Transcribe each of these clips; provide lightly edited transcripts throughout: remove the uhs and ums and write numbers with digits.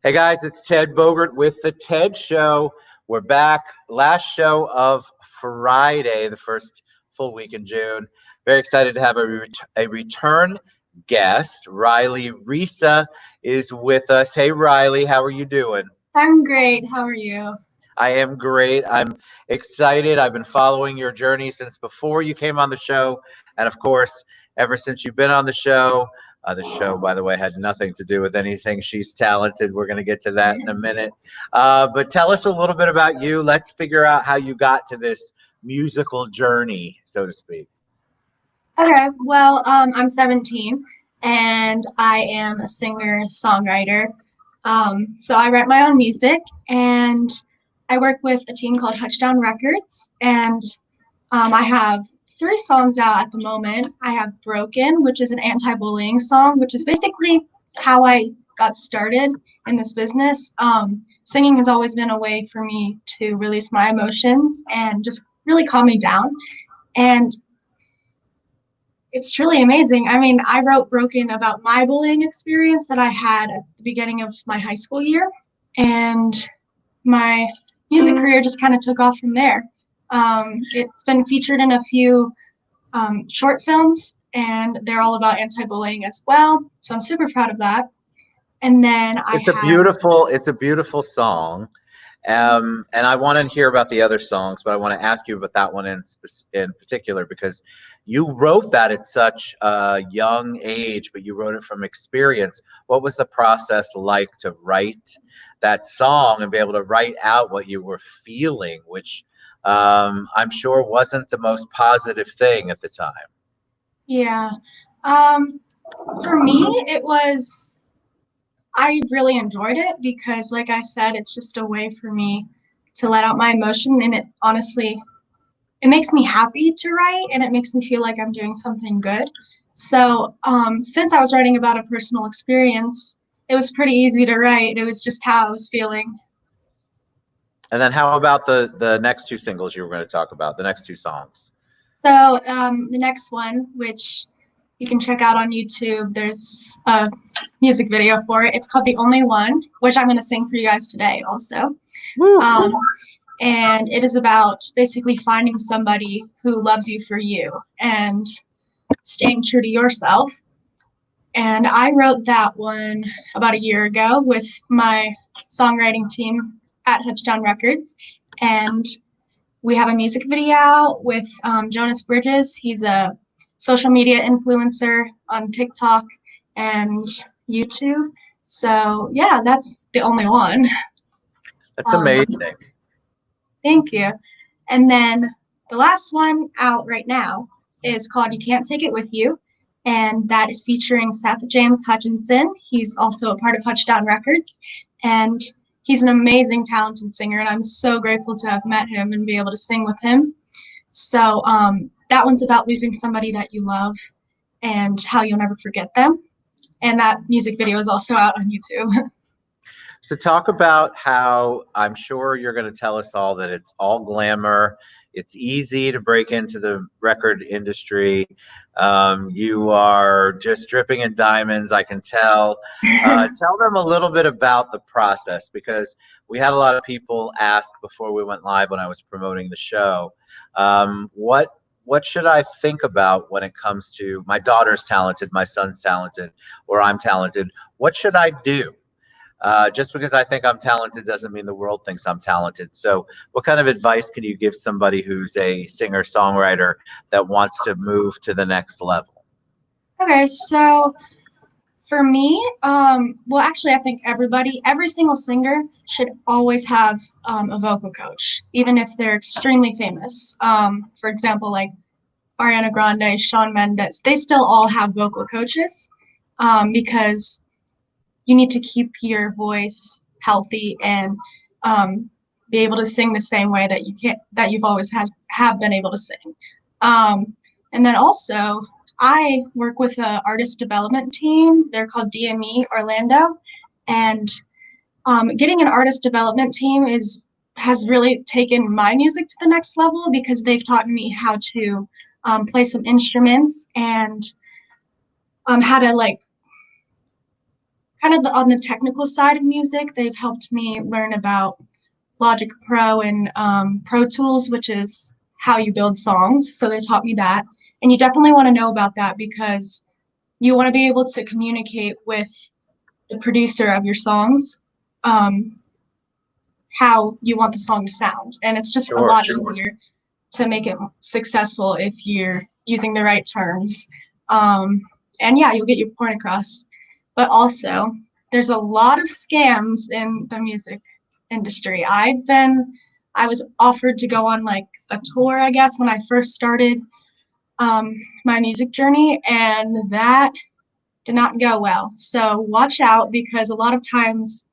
Hey guys, it's Ted Bogert with the Ted Show. We're back. Last show of Friday, the first full week in June. Very excited to have a return guest. Riley Resa is with us. Hey Riley, how are you doing? I'm great. How are you? I am great. I'm excited. I've been following your journey since before you came on the show. And of course, ever since you've been on the show. The show, by the way, had nothing to do with anything. She's talented. We're going to get to that in a minute. But tell us a little bit about you. Let's figure out how you got to this musical journey, so to speak. Okay, well, I'm 17 and I am a singer-songwriter. So I write my own music and I work with a team called Hutch Down Records. And I have three songs out at the moment. I have Broken, which is an anti-bullying song, which is basically how I got started in this business. Singing has always been a way for me to release my emotions and just really calm me down. And it's truly amazing. I mean, I wrote Broken about my bullying experience that I had at the beginning of my high school year, and my music career just kind of took off from there. It's been featured in a few short films, and they're all about anti-bullying as well. So I'm super proud of that. And then It's a beautiful song. And I want to hear about the other songs, but I want to ask you about that one in particular because you wrote that at such a young age, but you wrote it from experience. What was the process like to write that song and be able to write out what you were feeling, which I'm sure wasn't the most positive thing at the time? Yeah. For me, I really enjoyed it because, like I said, it's just a way for me to let out my emotion. And it makes me happy to write and it makes me feel like I'm doing something good. So, since I was writing about a personal experience, it was pretty easy to write. It was just how I was feeling. And then how about the next two singles you were going to talk about, the next two songs? So, the next one, which you can check out on YouTube, there's a music video for it. It's called The Only One, which I'm going to sing for you guys today also. Um, and it is about basically finding somebody who loves you for you and staying true to yourself. And I wrote that one about a year ago with my songwriting team at Hutch Down Records. And we have a music video out with Jonas Bridges. He's a social media influencer on TikTok and YouTube. So, yeah, that's the only one. That's amazing. Thank you. And then the last one out right now is called You Can't Take It With You. And that is featuring Seth James Hutchinson. He's also a part of Hutch Down Records. And he's an amazing, talented singer. And I'm so grateful to have met him and be able to sing with him. So that one's about losing somebody that you love and how you'll never forget them. And that music video is also out on YouTube. So talk about how I'm sure you're going to tell us all that it's all glamour. It's easy to break into the record industry. You are just dripping in diamonds, I can tell. Tell them a little bit about the process because we had a lot of people ask before we went live when I was promoting the show, what should I think about when it comes to my daughter's talented, my son's talented, or I'm talented? What should I do? Just because I think I'm talented doesn't mean the world thinks I'm talented. So what kind of advice can you give somebody who's a singer-songwriter that wants to move to the next level? Okay, so for me, well, actually, I think every single singer should always have a vocal coach, even if they're extremely famous. For example, like Ariana Grande, Shawn Mendes, they still all have vocal coaches because you need to keep your voice healthy and be able to sing the same way that you've always have been able to sing. And then also, I work with an artist development team. They're called DME Orlando, and getting an artist development team has really taken my music to the next level because they've taught me how to play some instruments and how to kind of on the technical side of music. They've helped me learn about Logic Pro and Pro Tools, which is how you build songs. So they taught me that. And you definitely want to know about that because you want to be able to communicate with the producer of your songs how you want the song to sound. And it's just a lot easier to make it successful if you're using the right terms. And yeah, you'll get your point across. But also, there's a lot of scams in the music industry. I was offered to go on like a tour, I guess, when I first started my music journey, and that did not go well. So watch out because a lot of times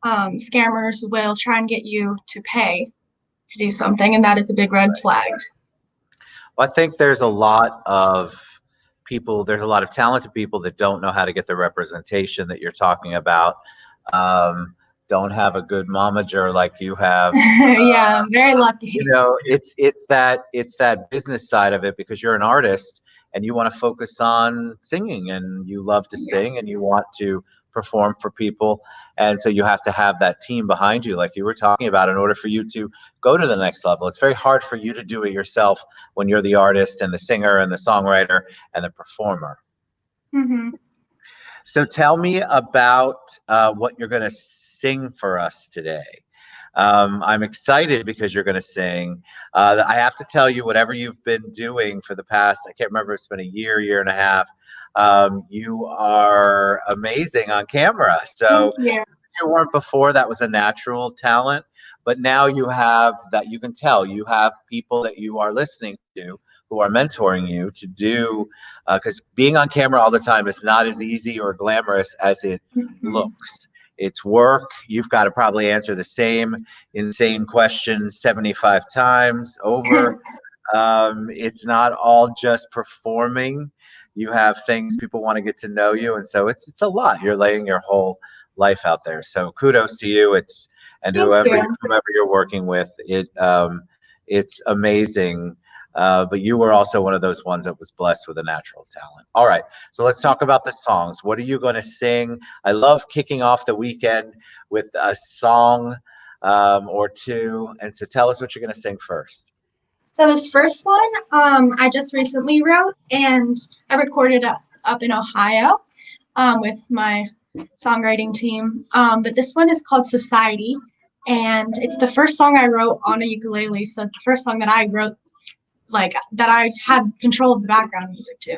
scammers will try and get you to pay to do something, and that is a big red flag. Well, I think there's a lot of talented people that don't know how to get the representation that you're talking about. Don't have a good momager like you have. Yeah, I'm very lucky. It's that business side of it because you're an artist and you want to focus on singing and you love to sing and you want to perform for people. And so you have to have that team behind you, like you were talking about, in order for you to go to the next level. It's very hard for you to do it yourself when you're the artist and the singer and the songwriter and the performer. Mm-hmm. So tell me about what you're going to sing for us today. I'm excited because you're going to sing. I have to tell you, whatever you've been doing for the past, I can't remember, it's been a year and a half. You are amazing on camera. So yeah. If you weren't before, that was a natural talent. But now you have that, you can tell you have people that you are listening to who are mentoring you to do, because being on camera all the time is not as easy or glamorous as it looks. It's work. You've got to probably answer the same insane question 75 times over. It's not all just performing. You have things people want to get to know you, and so it's a lot. You're laying your whole life out there. So kudos to you. Whoever you're working with. It's amazing. But you were also one of those ones that was blessed with a natural talent. All right, so let's talk about the songs. What are you going to sing? I love kicking off the weekend with a song or two. And so tell us what you're going to sing first. So this first one, I just recently wrote, and I recorded up in Ohio with my songwriting team. But this one is called Society, and it's the first song I wrote on a ukulele. So the first song that I wrote, like that I had control of the background music to.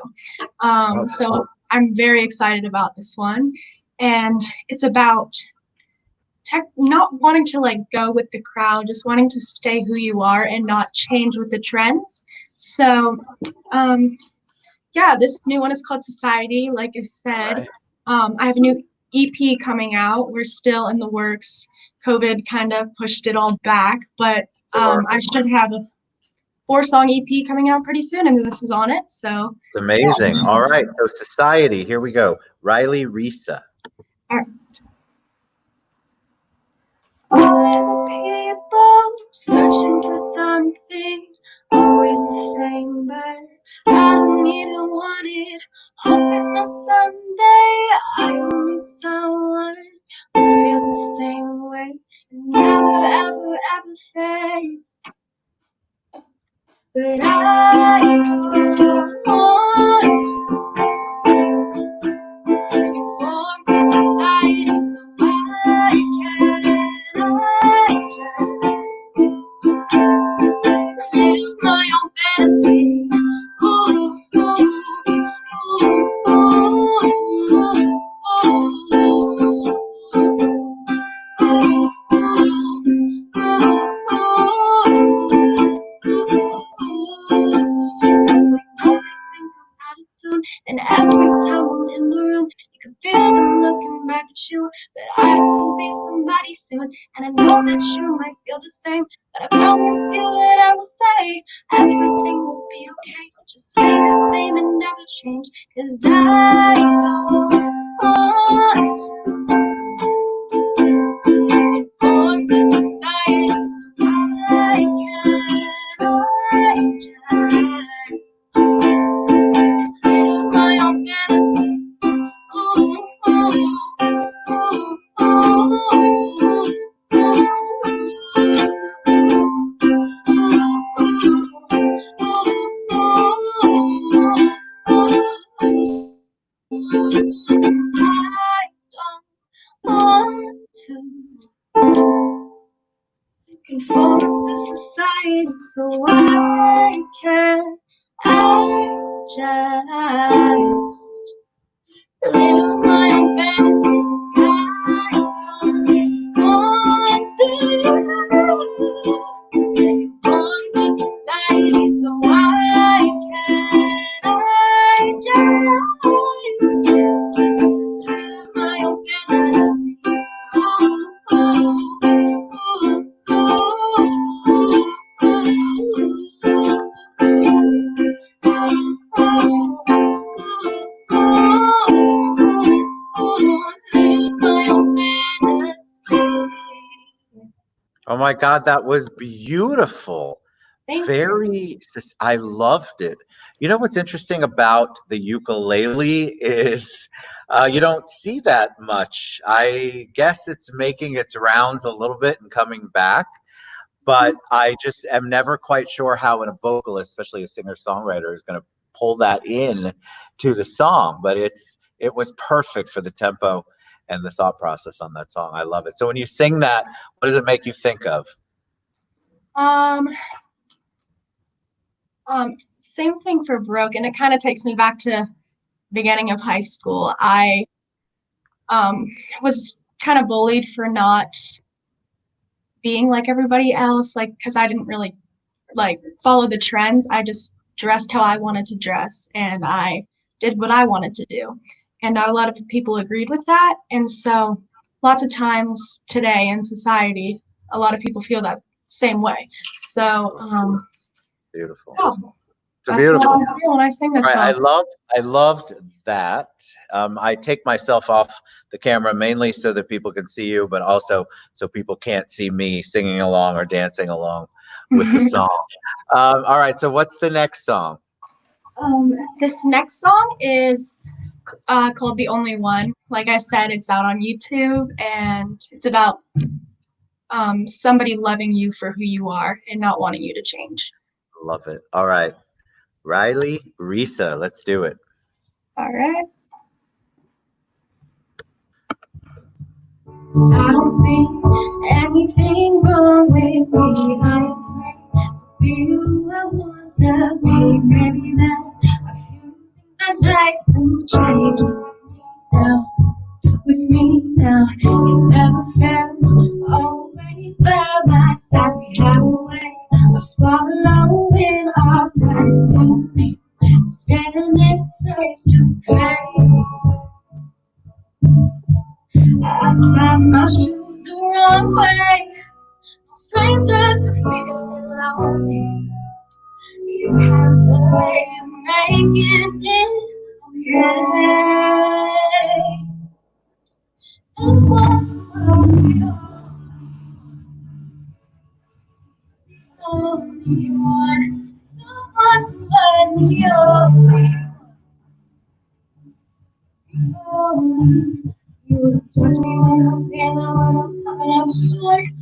So I'm very excited about this one, and it's about not wanting to like go with the crowd, just wanting to stay who you are and not change with the trends. So yeah, this new one is called Society. Like I said, I have a new EP coming out. We're still in the works. COVID kind of pushed it all back, but I should have a 4-song EP coming out pretty soon, and this is on it. So it's amazing. Yeah. All right, so Society, here we go. Riley Resa. All right. All the people searching for something, always the same, but I don't even want it. Hoping that someday I will meet someone who feels the same way and never, ever, ever fades. But I don't want to conform to society, so I just live my own fantasy. Ooh, ooh, and every time I'm in the room, you can feel them looking back at you. But I will be somebody soon, and I know that you might feel the same. But I promise you that I will say everything will be okay. Just stay the same and never change, 'cause I don't want to conform to society, so I just live my own fantasy. Ooh, ooh. conform to society, so why can't I just live my own fantasy? I want to conform to society, so why can't I just live my own fantasy? Oh my God, that was beautiful. Thank Very, I loved it. You know what's interesting about the ukulele is you don't see that much. I guess it's making its rounds a little bit and coming back, but I just am never quite sure how a vocalist, especially a singer-songwriter, is going to pull that in to the song. But it was perfect for the tempo and the thought process on that song. I love it. So when you sing that, what does it make you think of? Um, Same thing for Broken. It kind of takes me back to beginning of high school. I um, was kind of bullied for not being like everybody else, like because I didn't really like follow the trends. I just dressed how I wanted to dress, and I did what I wanted to do. And not a lot of people agreed with that. And so, lots of times today in society, a lot of people feel that same way. So, Beautiful. yeah, It's that's what beautiful. I feel when I sing this Right, song. I loved that. I take myself off the camera mainly so that people can see you, but also so people can't see me singing along or dancing along with the song. All right, so what's the next song? This next song is called The Only One. Like I said, it's out on YouTube, and it's about somebody loving you for who you are and not wanting you to change. Love it. All right, Riley Resa, let's do it. All right. I don't see anything wrong with me. I'm afraid to be who I want to be. Maybe there's a few things I'd like to change with me now. It never felt always by my side. We have a way of swallowing our pride. Slowly standing face to face. I tie my shoes the wrong way. Stranger to feeling lonely. You have the way of making it okay. And one of you, the only one, the one you. You touch me when I'm feeling when I'm coming up short.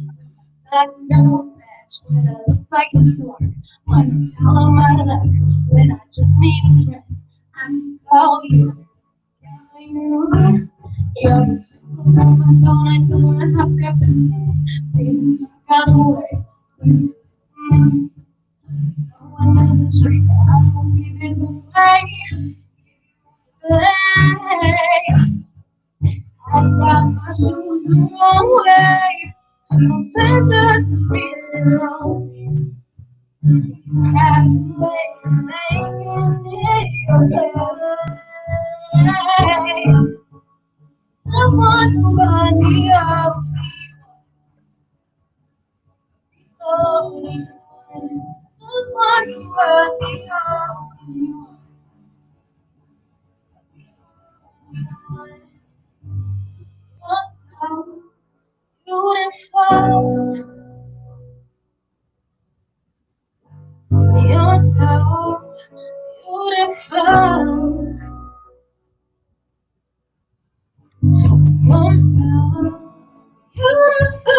That's no match when I look like a dork. When I'm down on my luck, when I just need a friend, I can call you. Call you. You're the people on my phone, I don't hook up and baby, I got away. No one ever trick, I won't give it away. I got my shoes the wrong way. I'm offended to feel alone. You have the way of making it okay. I want nobody else. I want nobody else. You're so beautiful. You're so beautiful. You're so beautiful.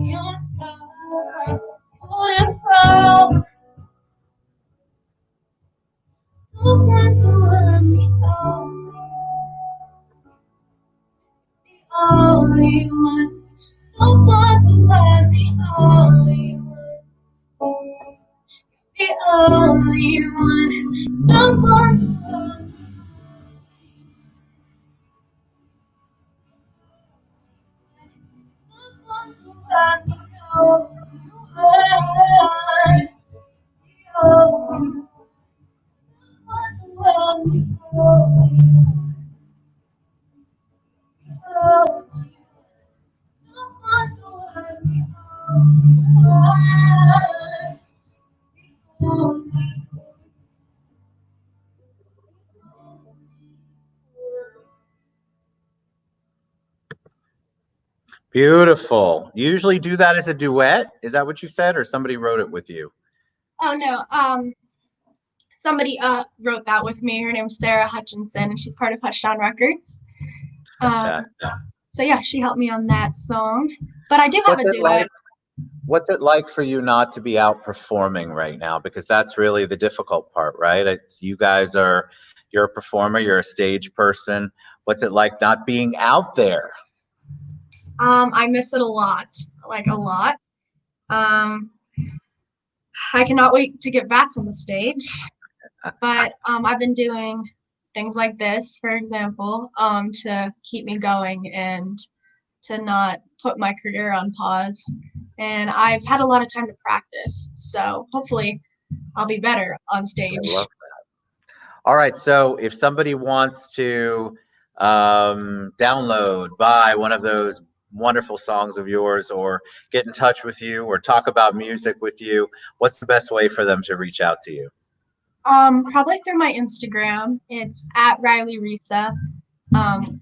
You're so beautiful. No one can run me over. only one. Don't want the one, the only one. The only one. Don't want the one. Don't want the one, the only one. Beautiful. You usually do that as a duet? Is that what you said, or somebody wrote it with you? Oh no, somebody wrote that with me. Her name's Sarah Hutchinson, and she's part of Hutch Down Records. Fantastic. So yeah, she helped me on that song. But I do have What's a it like? duet. What's it like for you not to be out performing right now? Because that's really the difficult part, right? It's you guys are, you're a performer, you're a stage person. What's it like not being out there? I miss it a lot, like a lot. Um, I cannot wait to get back on the stage. But I've been doing things like this, for example, to keep me going and to not put my career on pause. And I've had a lot of time to practice, so hopefully I'll be better on I stage. love that. All right, so if somebody wants to download, buy one of those wonderful songs of yours, or get in touch with you, or talk about music with you, what's the best way for them to reach out to you? Probably through my Instagram. It's at Riley Resa. Um,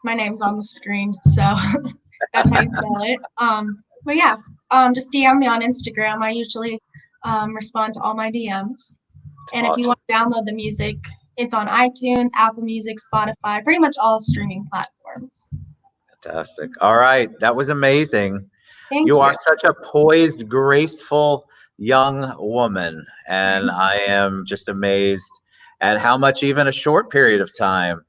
my name's on the screen, so that's how you spell it. But yeah, just DM me on Instagram. I usually respond to all my DMs. And if you Awesome. want to download the music, it's on iTunes, Apple Music, Spotify, pretty much all streaming platforms. Fantastic. All right, that was amazing. Thank You you. are such a poised, graceful young woman, and I am just amazed at how much even a short period of time.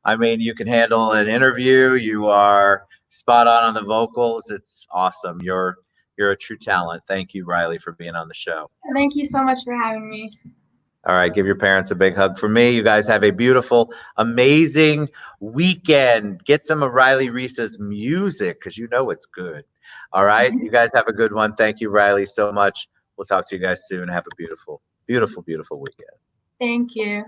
I mean, you can handle an interview. You are spot on the vocals. It's awesome. You're a true talent. Thank you, Riley, for being on the show. Thank you so much for having me. All right, give your parents a big hug for me. You guys have a beautiful, amazing weekend. Get some of Riley Resa's music because you know it's good. All right, you guys have a good one. Thank you, Riley, so much. We'll talk to you guys soon. Have a beautiful, beautiful, beautiful weekend. Thank you.